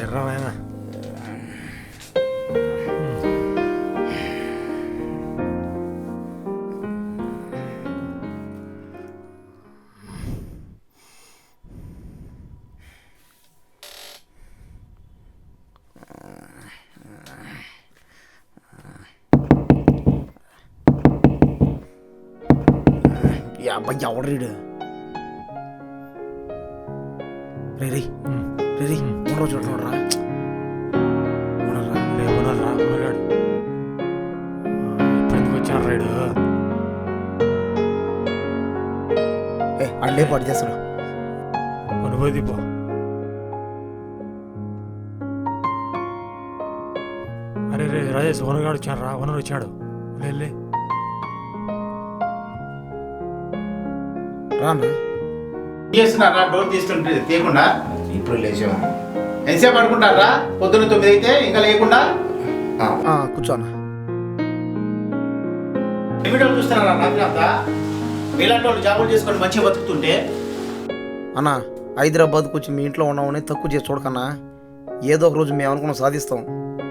ఎర్రా నాయనా అబ్బాయి ఎవడ్రీడు రే రే రే రే మూడో చూడరా ఉన్నాడు ఇప్పుడు ఎందుకు వచ్చాడు రైడు అడ్లే పాటు చేస్తాడు అనుభూతి దీపో అరే రే రాజేష్ ఓనర్ వచ్చాడు రా ఓనర్ వచ్చాడు వెళ్ళి రానా చేస్తున్నారా డోర్ తీస్తుంటే తీయకుండా ఇప్పుడు లేచాము ఎంతసేపు పడుకుంటారా పొద్దున్న 9 అయితే ఇంకా లేకుండా కూర్చోనా ఎమిటో చూస్తున్నారా రాత్రి అంతా మీలాంటి వాళ్ళు జాబులు చేసుకొని మంచిగా బతుకుతుంటే అన్నా హైదరాబాద్కి వచ్చి మీ ఇంట్లో ఉన్నామని తక్కువ చేసి చూడకన్నా ఏదో ఒక రోజు మేము అనుకున్నాం సాధిస్తాం.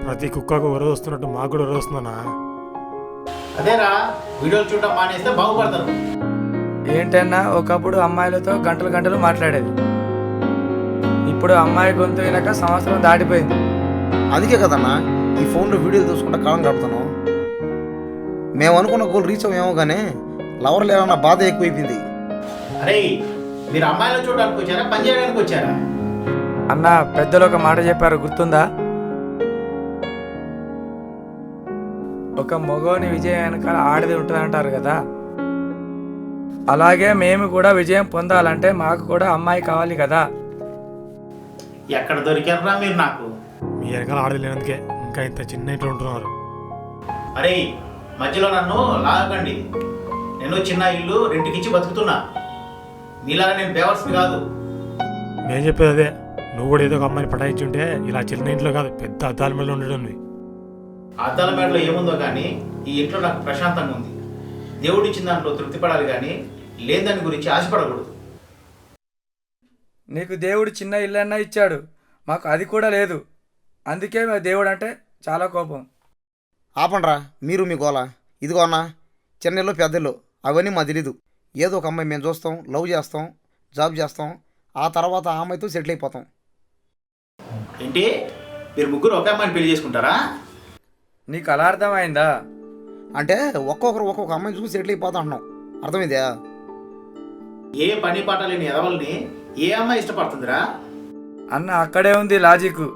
ప్రతి కుక్కకు వరద వస్తున్నట్టు మాకు కూడా వరద వస్తుందన్నా. అదేరా వీడియోలు చూడటం మానేస్తే బాగుపడతారు. ఏంటన్నా ఒకప్పుడు అమ్మాయిలతో గంటలు గంటలు మాట్లాడేది, ఇప్పుడు అమ్మాయి గొంతు వినక సంవత్సరం దాటిపోయింది. అందుకే కదన్నా ఈ ఫోన్లో వీడియోలు చూసుకుంటా కాలం గడుపుతాను. మేము అనుకున్న గోల్ రీచ్ అవ్వేమో కానీ లవర్ లేవన్న బాధ ఎక్కువైపోయింది. అరే మీరు అమ్మాయిలు చూడడానికి వచ్చారా పని చేయడానికి వచ్చారా? అన్న పెద్దలు ఒక మాట చెప్పారు గుర్తుందా? ఒక మగోని విజయం వెనకాల ఆడది ఉంటుంది అంటారు కదా, అలాగే మేము కూడా విజయం పొందాలంటే మాకు కూడా అమ్మాయి కావాలి కదా. ఎక్కడ దొరికారా మీరు నాకు? మీ వెనకాల ఆడది లేనందుకే ఇంకా ఇంత చిన్న ఇంట్లో ఉంటున్నారు. అరే మధ్యలో నన్ను లాగకండి. నేను చిన్న ఇల్లు రెంట్కిచ్చి బతుకుతున్నా. మీలాగా నేను బేవర్స్ని కాదు. నేను చెప్పేది అదే, నువ్వు కూడా ఏదో ఒక అమ్మాయిని పటాయించుంటే ఇలా చిన్న ఇంట్లో కాదు పెద్ద అద్దాల మీద ఉండడం. అద్దాల మేడలో ఏముందో కానీ ఈ ఇంట్లో నాకు ప్రశాంతంగా ఉంది. దేవుడు ఇచ్చిన దాంట్లో తృప్తి పడాలి కానీ లేని దాని గురించి ఆశపడకూడదు. నీకు దేవుడు చిన్న ఇల్లన్నా ఇచ్చాడు, మాకు అది కూడా లేదు. అందుకే మా దేవుడు అంటే చాలా కోపం. ఆపండ్రా మీరు మీ గోల. ఇదిగో అన్న చిన్నలో పెద్దలు అవన్నీ మా తెలీదు. ఏదో ఒక అమ్మాయి మేము చూస్తాం, లవ్ చేస్తాం, జాబ్ చేస్తాం, ఆ తర్వాత ఆ అమ్మాయితో సెటిల్ అయిపోతాం. ఏంటి మీరు ముగ్గురు ఒకే అమ్మాయిని పెళ్లి చేసుకుంటారా? నీకు అలా అర్థమైందా? అంటే ఒక్కొక్కరు ఒక్కొక్క అమ్మాయిని చూసి సెటిల్ అయిపోతా అంటున్నాం. అర్థమైందా? ఏ పని పాట లేని ఎదవల్ని ఏ అమ్మాయి ఇష్టపడుతుందిరా? అన్న అక్కడే ఉంది లాజిక్.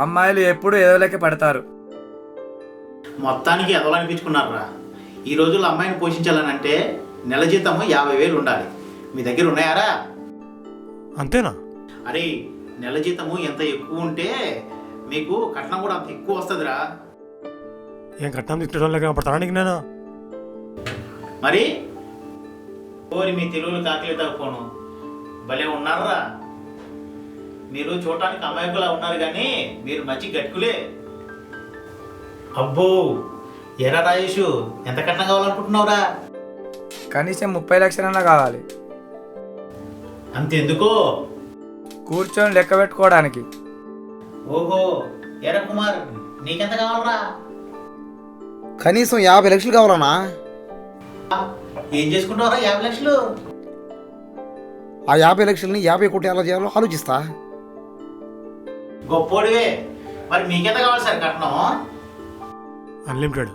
అమ్మాయిలు ఎప్పుడు ఎదవలేక పడతారు. మొత్తానికి ఎదవలనిపించుకున్నారా? ఈ రోజుల్లో అమ్మాయిని పోషించాలనంటే నెల జీతము 50,000 ఉండాలి. మీ దగ్గర ఉన్నాయారా? అంతేనా? అరే నెల జీతము ఎంత ఎక్కువ ఉంటే మీకు కట్నం కూడా అంత ఎక్కువ వస్తుందిరా. ఏం కట్నం తిట్టడం లేక పడతానికి నేను మరి ఓరి మీ తెలుగులు కాకిలే తగ్గపోను భలే ఉన్నారా? మీరు చూడటానికి అమాయకులా ఉన్నారు కానీ మీరు మంచి గట్టుకులే. అబ్బో ఎరా రాజేషు ఎంత కట్నం కావాలనుకుంటున్నావురా? కనీసం 30 లక్షలన్నా కావాలి. అంతెందుకో? కూర్చొని లెక్క పెట్టుకోవడానికి. ఓహో ఎరా కుమార్ నీకెంత కావాలరా? కనీసం 50 లక్షలు కావాలన్నా. ఏం చేసుకుంటావురా 50 లక్షలు? ఆ 50 లక్షలని 50 కోట్లు ఎలా చేయాలో ఆలోచిస్తా. గొప్పోడివే. మరి మీకెంత కావాలి సార్ కట్నం? అన్లిమిటెడ్.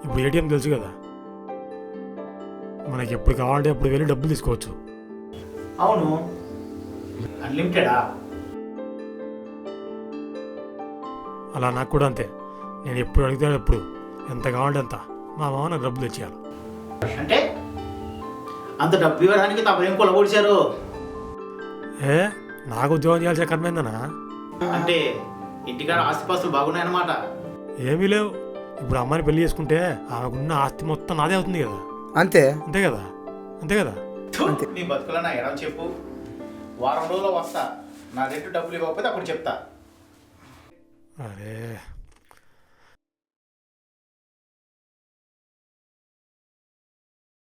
ఇప్పుడు ఏటీఎం తెలుసు కదా, మనకి ఎప్పుడు కావాలంటే అప్పుడు వెళ్ళి డబ్బులు తీసుకోవచ్చు. అవును అన్లిమిటెడా? అలా నాకు కూడా అంతే. నేను ఎప్పుడు అడిగితే ఎప్పుడు ఎంత కావాలంటే అంత మా మామ నాకు డబ్బులు తెచ్చేయాలి. అంటే అంత డబ్బు ఇవ్వడానికి తమరేం కొలగొడిచారు? నాకు ఉద్యోగం చేయాల్సిన కర్మైందనా? అంటే ఇంటికాడ ఆస్తిపాస్తులు బాగున్నాయన్నమాట. ఏమీ లేవు. ఇప్పుడు అమ్మాయిని పెళ్లి చేసుకుంటే ఆమెకున్న ఆస్తి మొత్తం నాదే అవుతుంది కదా. అంతే అంతే కదా, అంతే కదా. నీ బతుకులో నా ఎలా చెప్పు. వారం రోజుల్లో వస్తా. నా రెండు డబ్బులు ఇవ్వకపోతే అప్పుడు చెప్తా. అరే